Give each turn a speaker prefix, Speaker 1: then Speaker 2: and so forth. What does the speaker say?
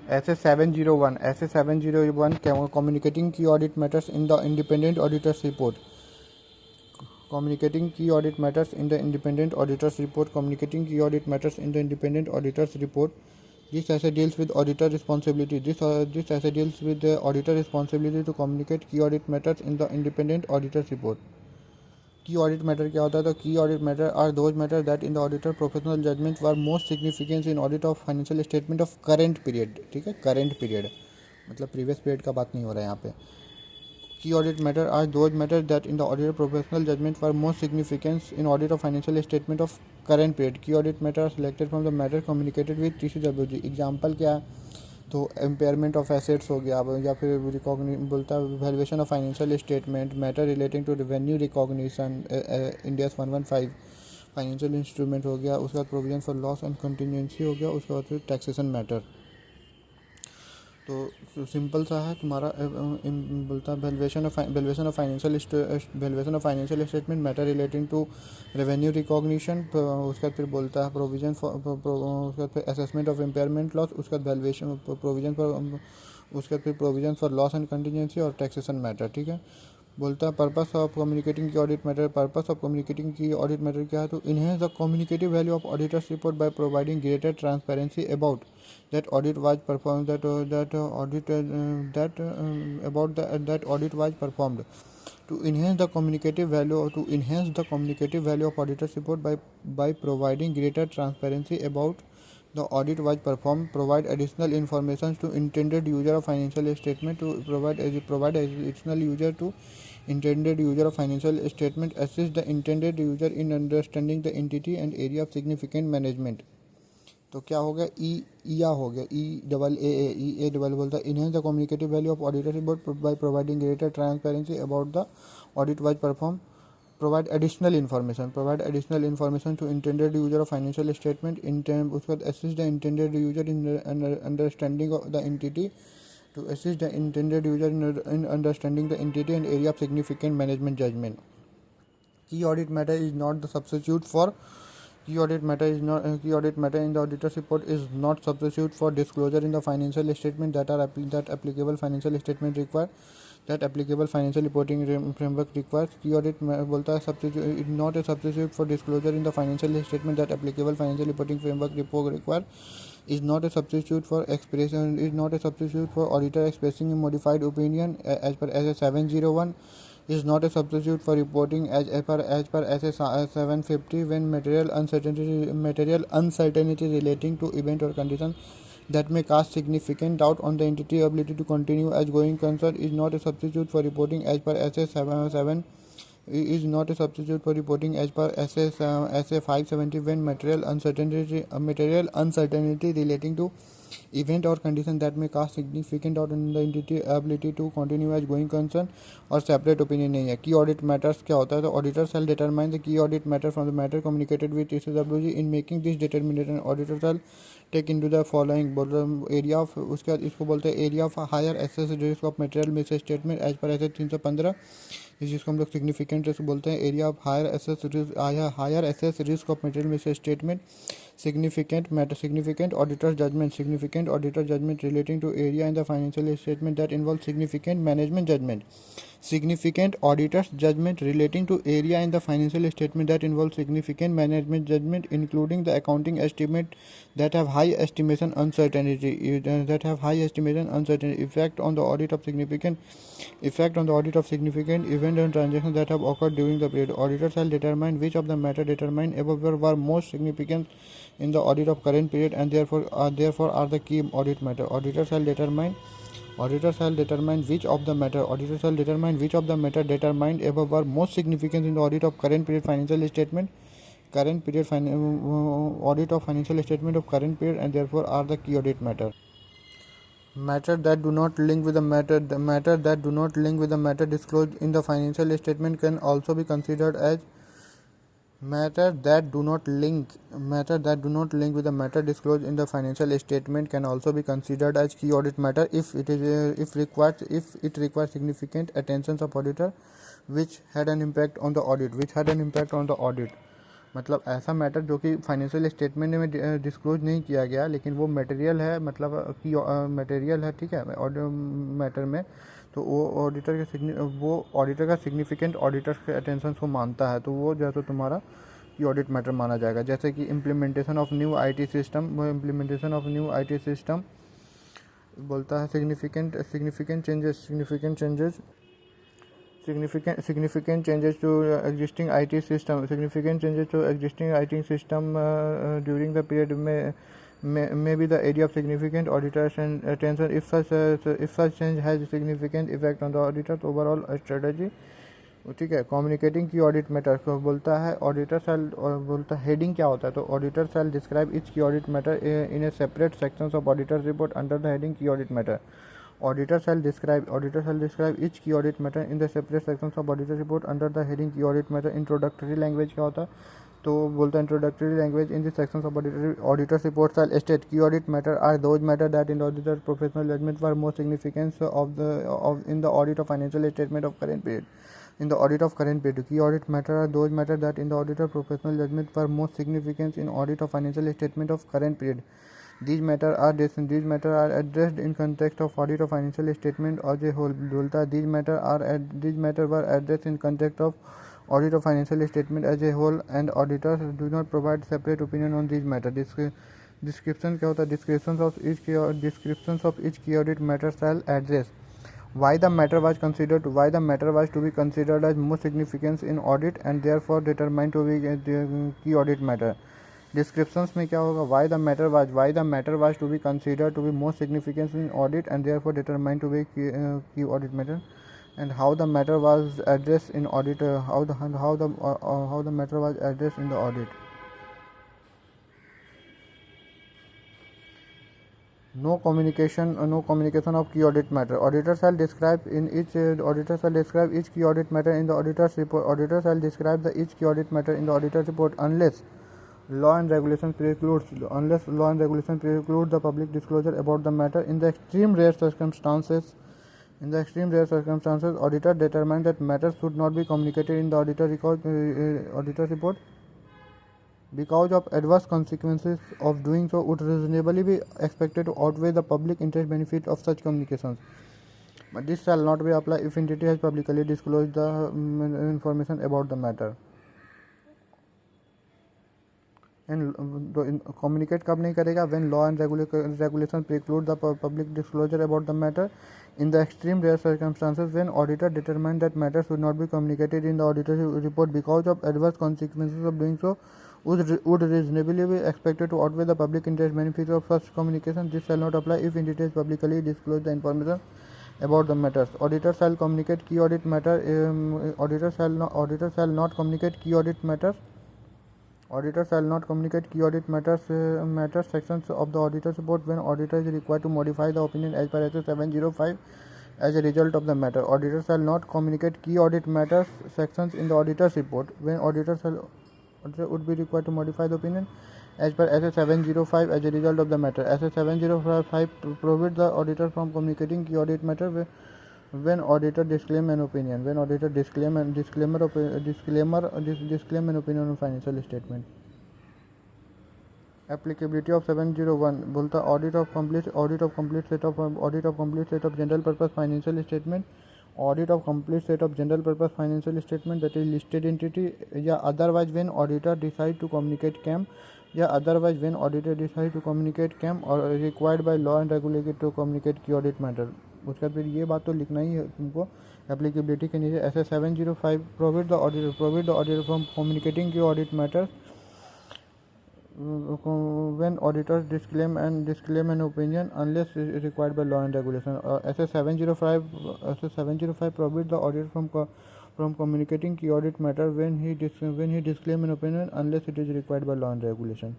Speaker 1: SA 701 communicating key audit matters in the independent auditor's report. Communicating key audit matters in the independent auditor's report. Communicating key audit matters in the independent auditor's report. This essay deals with auditor responsibility. This essay deals with the auditor responsibility to communicate key audit matters in the independent auditor's report. Key audit matter क्या होता है? तो key audit matter are those matter that in the auditor professional judgment were most significance in audit of financial statement of current period. ठीक है, current period मतलब previous period का बात नहीं हो रहा है यहाँ पे. Key audit matter are those matter that in the auditor professional judgment were most significance in audit of financial statement of current period. Key audit matter are selected from the matter communicated with TCWG. Example क्या है? तो impairment of assets हो गया, या फिर बोलता है valuation of financial statement, matter relating to revenue recognition, India's 115 financial instrument हो गया, उसके बाद provision for loss and contingency हो गया, उसके बाद फिर टैक्सेशन मैटर. तो सिंपल सा है तुम्हारा. बोलता है valuation of financial statement, matter relating to revenue recognition, उसके बाद फिर बोलता है प्रोविजन फॉर, उसके बाद फिर असेसमेंट ऑफ इम्पेयरमेंट लॉस, उसके बाद वैल्यूएशन प्रोविजन फॉर, उसके बाद फिर provision for loss and contingency और टैक्सेशन मैटर. ठीक है, बोलता है purpose of communicating key audit matter. Purpose of communicating key audit matter क्या है? तो enhance the communicative value of auditors report by providing greater transparency about that audit was performed that audit was performed. To enhance the communicative value of auditor's report by providing greater transparency about the audit was performed, provide additional information to intended user of financial statement, to provide additional user to intended user of financial statement, assist the intended user in understanding the entity and area of significant management. तो क्या हो गया? ईया हो गया, ई double बोलता है enhance the communicative value of auditor report by providing greater transparency about the audit was perform, provide additional information to intended user of financial statement, उसके बाद assist the intended user in understanding of the entity, to assist the intended user in understanding the entity and area of significant management judgement. Key audit matter is not the substitute for Key audit matter in the auditor's report is not substitute for disclosure in the financial statement that applicable financial statement require, that applicable financial reporting framework requires. Key audit बोलता है substitute is not a substitute for disclosure in the financial statement that applicable financial reporting framework require, is not a substitute for auditor expressing a modified opinion as per SA 701, is not a substitute for reporting as per SA 750 when material uncertainty relating to event or condition that may cast significant doubt on the entity ability to continue as going concern, is not a substitute for reporting as per SA 7 is not a substitute for reporting as per SA 570 when material uncertainty relating to event or condition that may cast significant doubt on the entity ability to continue as going concern और separate opinion नहीं है. Key audit matters क्या होता है? तो auditor shall determine the key audit matter from the matter communicated with TCWG. In making this determination, auditor shall take into the following area of, उसके बाद इसको बोलते हैं area of higher access risk of material misstatement as per ऐसे 315, जिसको हम लोग significant risk बोलते हैं. Area of higher assess risk of material misstatement. significant auditor judgment relating to area in the financial statement that involves significant management judgment. Significant auditor's judgment relating to area in the financial statement that involves significant management judgment, including the accounting estimate that have high estimation uncertainty, effect on the audit of significant event and transactions that have occurred during the period. Auditor shall determine which of the matter determined above were most significant in the audit of current period and therefore are the key audit matter. Auditor shall determine which of the matter determined above were most significant in the audit of current period financial statement, audit of financial statement of current period and therefore are the key audit matter. Matter that do not link with the matter disclosed in the financial statement can also be considered as matter that do not link with the matter disclosed in the financial statement can also be considered as key audit matter if it requires significant attention of auditor which had an impact on the audit. मतलब ऐसा matter जो कि financial statement में disclose नहीं किया गया लेकिन वो मटेरियल है, मतलब कि मटेरियल है, ठीक है, मैटर में, तो वो ऑडिटर का सिग्निफिकेंट ऑडिटर के अटेंशन को मानता है, तो वो जो है तो तुम्हारा की ऑडिट मैटर माना जाएगा। जैसे कि implementation of new IT system, वो implementation of new IT system बोलता है significant changes to existing IT system, during the period may be the area of significant auditors and attention if such change has significant effect on the auditor's overall strategy, ठीक है। Communicating key audit matter को बोलता है auditor cell, और बोलता है heading क्या होता है, तो auditor shall describe each key audit matter in a separate sections of auditor report under the heading key audit matter. Auditor shall describe each key audit matter in the separate sections of auditor report under the heading key audit matter. Introductory language क्या होता है, तो बोलता है introductory language in the sections of auditor report shall state key audit matter are those matter that in auditor professional judgment for more significance of in the audit of financial statement of current period. In the audit of current period, key audit matter are those matter that in the auditor professional judgment for most significance in audit of financial statement of current period. These matter are addressed in context of audit of financial statement as a whole. These matter were addressed in context of audit of financial statement as a whole, and auditors do not provide separate opinion on these matter. Description क्या होता है, descriptions of each key audit matter shall address why the matter was to be considered as most significance in audit and therefore determined to be key audit matter. Descriptions में क्या होगा, why the matter was to be considered to be most significance in audit and therefore determined to be key audit matter, and how the matter was addressed in audit, how the matter was addressed in the audit. No communication of key audit matter. Auditor shall describe each key audit matter in the auditor's report. Auditor shall describe each key audit matter in the auditor's report unless law and regulation precludes the public disclosure about the matter. In the extreme rare circumstances, auditor determines that matters should not be communicated in the auditor's report because of adverse consequences of doing so would reasonably be expected to outweigh the public interest benefit of such communications. But this shall not be applied if entity has publicly disclosed the information about the matter. And communicate कब नहीं करेगा, when law and regulation preclude the public disclosure about the matter. In the extreme rare circumstances when auditor determined that matters should not be communicated in the auditor's report because of adverse consequences of doing so would reasonably be expected to outweigh the public interest benefits of such communication. This shall not apply if entities publicly disclose the information about the matters. Auditor shall communicate key audit matter. Auditor shall not communicate key audit matters. Auditor shall not communicate key audit matters sections of the auditor's report when auditor is required to modify the opinion as per SS 705 as a result of the matter. Auditor shall not communicate key audit matters sections in the auditor's report when auditor would be required to modify the opinion as per SS 705 as a result of the matter. SS 705 prohibits the auditor from communicating key audit matter when auditor disclaim an opinion. When auditor disclaim an opinion on financial statement. Applicability of 701 बोलता audit of complete set of general purpose financial statement. Audit of complete set of general purpose financial statement, that is listed entity, या otherwise when auditor decide to communicate CAM, या otherwise when auditor decide to communicate CAM or required by law and regulated to communicate key audit matter. उसके बाद फिर ये बात तो लिखना ही है तुमको एप्लीकेबिलिटी के नीचे। SS 705 prohibit the auditor from communicating key audit matter when auditors disclaim an opinion unless required by law and regulation. SS 705 prohibits the auditor from communicating key audit matter when he disclaim an opinion unless it is required by law and regulation.